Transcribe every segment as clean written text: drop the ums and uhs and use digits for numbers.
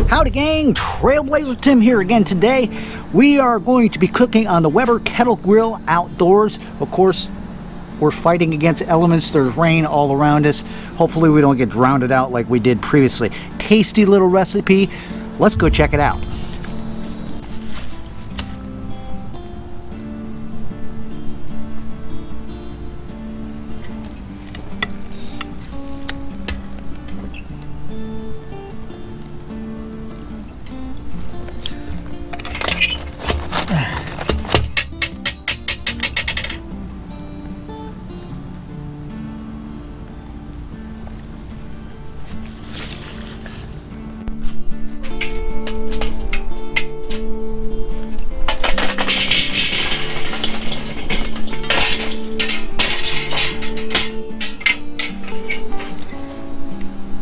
Howdy gang, Trailblazer Tim here again. Today we are going to be cooking on the Weber Kettle Grill outdoors. Of course, we're fighting against elements. There's rain all around us. Hopefully we don't get drowned out like we did previously. Tasty little recipe. Let's go check it out.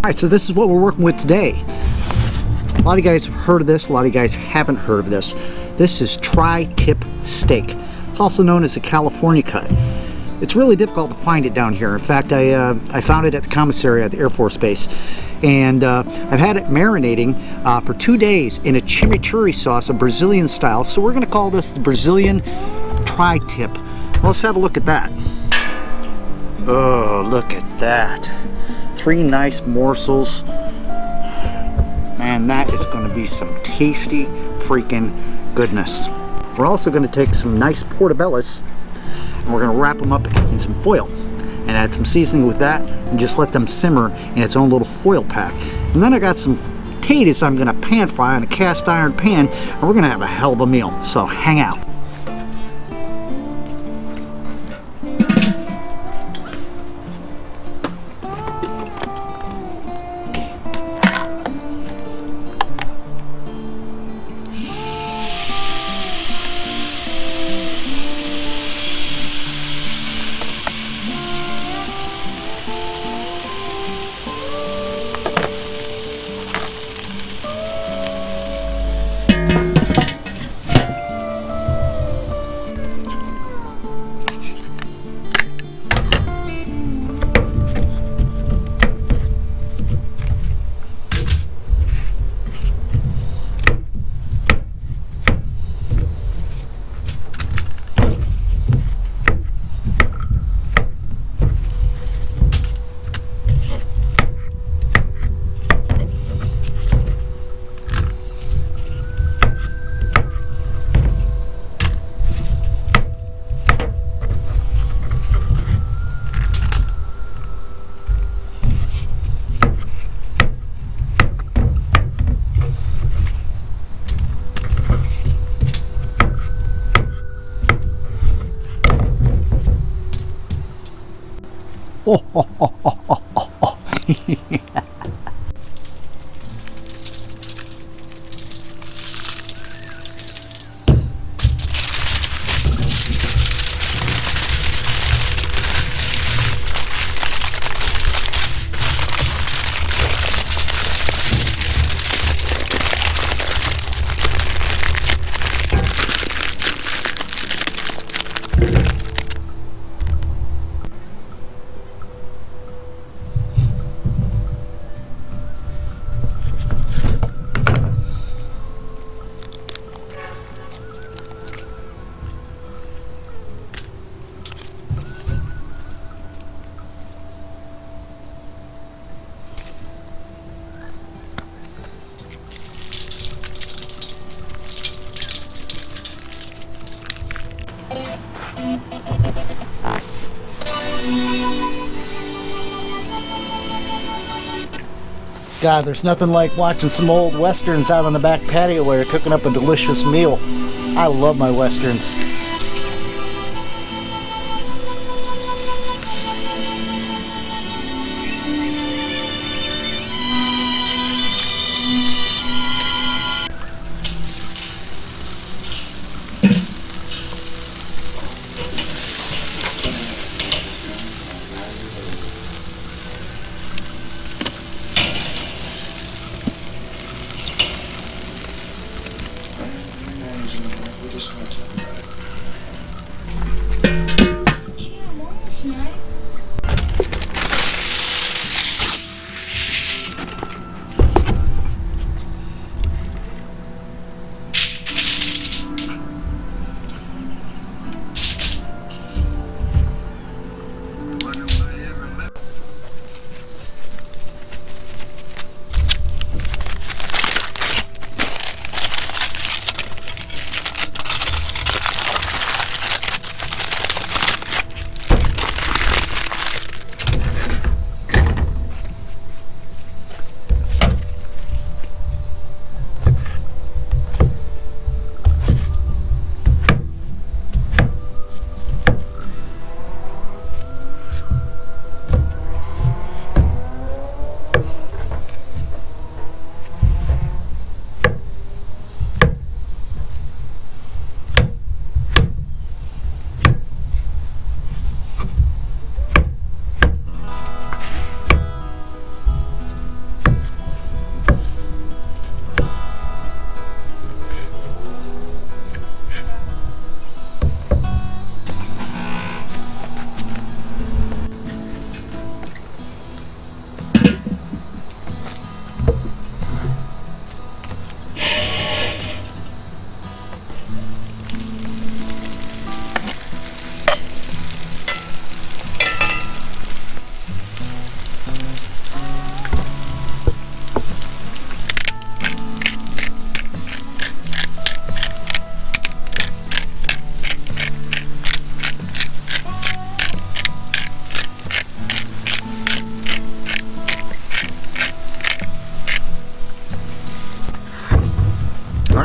Alright, so this is what we're working with today. A lot of you guys have heard of this, a lot of you guys haven't heard of this. This is tri-tip steak. It's also known as a California cut. It's really difficult to find it down here. In fact, I found it at the commissary at the Air Force Base. And I've had it marinating for 2 days in a chimichurri sauce, a Brazilian style. So we're going to call this the Brazilian tri-tip. Let's have a look at that. Oh, look at that. 3 nice morsels. Man, that is going to be some tasty freaking goodness. We're also going to take some nice portobellos and we're going to wrap them up in some foil and add some seasoning with that and just let them simmer in its own little foil pack. And then I got some potatoes I'm going to pan fry on a cast iron pan, and we're going to have a hell of a meal. So hang out. God, there's nothing like watching some old westerns out on the back patio where you're cooking up a delicious meal. I love my westerns.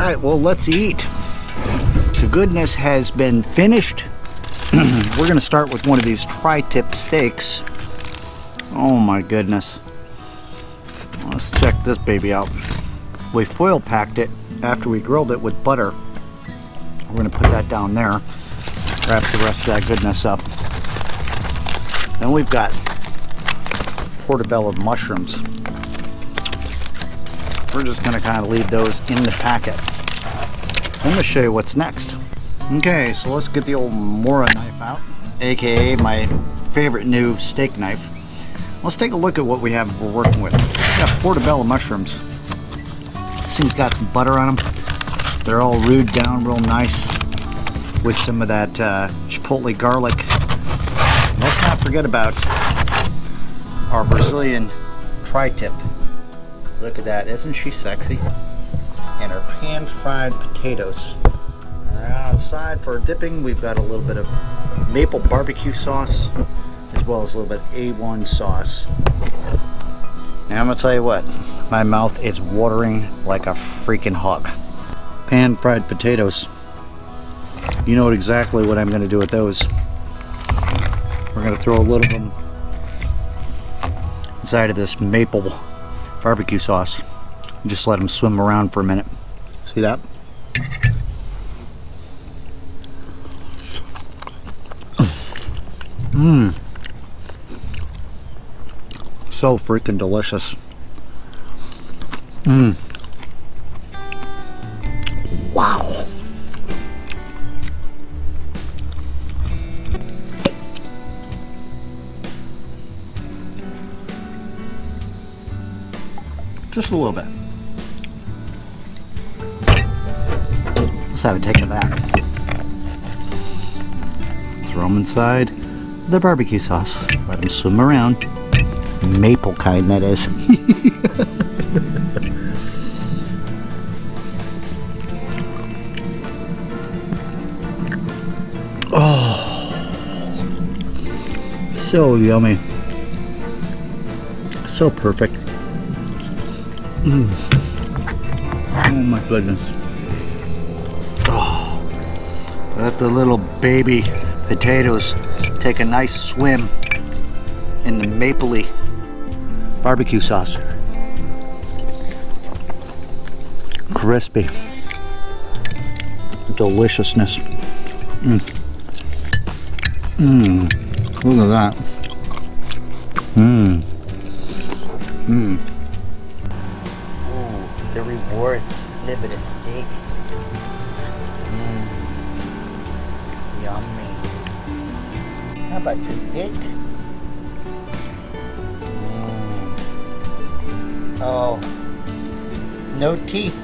Alright, well, let's eat. The goodness has been finished. We're going to start with one of these tri-tip steaks. Oh my goodness. Let's check this baby out. We foil packed it after we grilled it with butter. We're going to put that down there. Wrap the rest of that goodness up. Then we've got portobello mushrooms. We're just going to kind of leave those in the packet. I'm going to show you what's next. Okay, so let's get the old Mora knife out, aka my favorite new steak knife. Let's take a look at what we have we're working with. We got portobello mushrooms. This thing's got some butter on them. They're all root down real nice with some of that chipotle garlic. Let's not forget about our Brazilian tri-tip. Look at that, isn't she sexy? And our pan-fried potatoes. Outside for dipping, we've got a little bit of maple barbecue sauce, as well as a little bit of A1 sauce. Now I'm gonna tell you what, my mouth is watering like a freaking hog. Pan-fried potatoes. You know exactly what I'm gonna do with those. We're gonna throw a little of them inside of this maple barbecue sauce and just let them swim around for a minute. See that? Mmm. So freaking delicious. Mmm. Wow. Just a little bit. Let's have a take of that. Throw them inside the barbecue sauce. Let them swim around. Maple kind, that is. Oh, so yummy. So perfect. Oh my goodness. Oh, let the little baby potatoes take a nice swim in the mapley barbecue sauce. Crispy. Deliciousness. Look at that. The rewards live at a steak. Yummy. How about some steak? Oh, no teeth,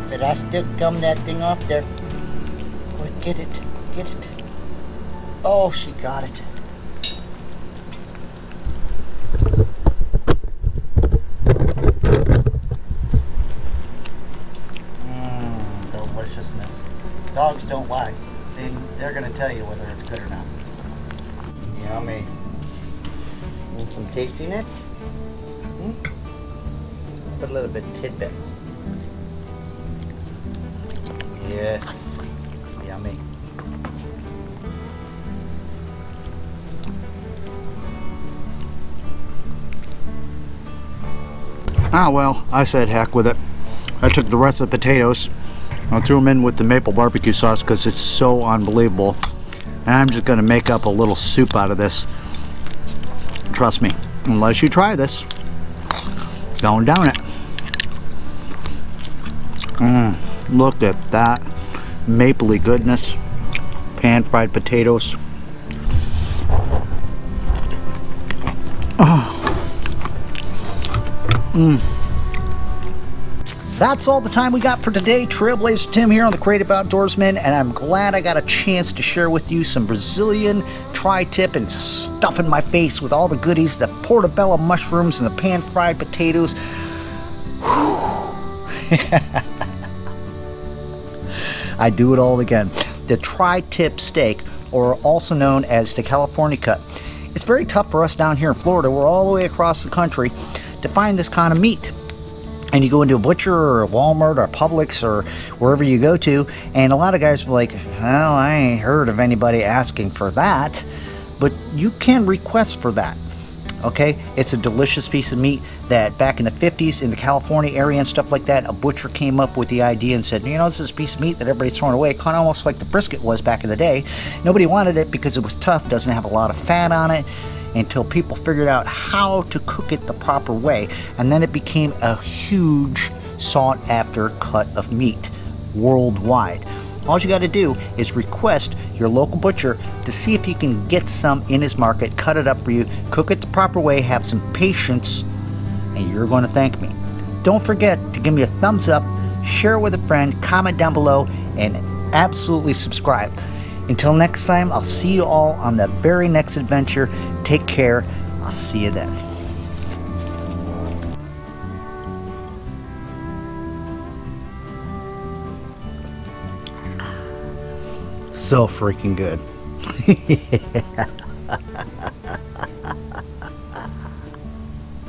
but I still gum that thing off there. Oh, get it, get it. Oh, she got it. Deliciousness. Dogs don't lie. They're going to tell you whether it's good or not. Yummy. Need some tastiness? Put a little bit of tidbit. Yes. Yummy. Ah, well, I said heck with it. I took the rest of the potatoes. I threw them in with the maple barbecue sauce because it's so unbelievable. And I'm just going to make up a little soup out of this. Trust me, unless you try this, going down it. Look at that mapley goodness. Pan-fried potatoes. Oh. That's all the time we got for today. Trailblazer Tim here on the Creative Outdoorsman, and I'm glad I got a chance to share with you some Brazilian tri-tip and stuff in my face with all the goodies, the portobello mushrooms and the pan-fried potatoes. I do it all again. The tri-tip steak, or also known as the California cut. It's very tough for us down here in Florida. We're all the way across the country to find this kind of meat. And you go into a butcher or a Walmart or Publix or wherever you go to, and a lot of guys are like, well, I ain't heard of anybody asking for that. But you can request for that. Okay, it's a delicious piece of meat that back in the 50s in the California area and stuff like that, a butcher came up with the idea and said, you know, this is a piece of meat that everybody's throwing away, kind of almost like the brisket was back in the day. Nobody wanted it because it was tough, doesn't have a lot of fat on it, until people figured out how to cook it the proper way, and then it became a huge sought after cut of meat worldwide. All you got to do is request your local butcher to see if you can get some in his market, cut it up for you, cook it the proper way, have some patience, and you're going to thank me. Don't forget to give me a thumbs up, share it with a friend, comment down below, and absolutely subscribe. Until next time, I'll see you all on the very next adventure. Take care. I'll see you then. So freaking good. Yeah.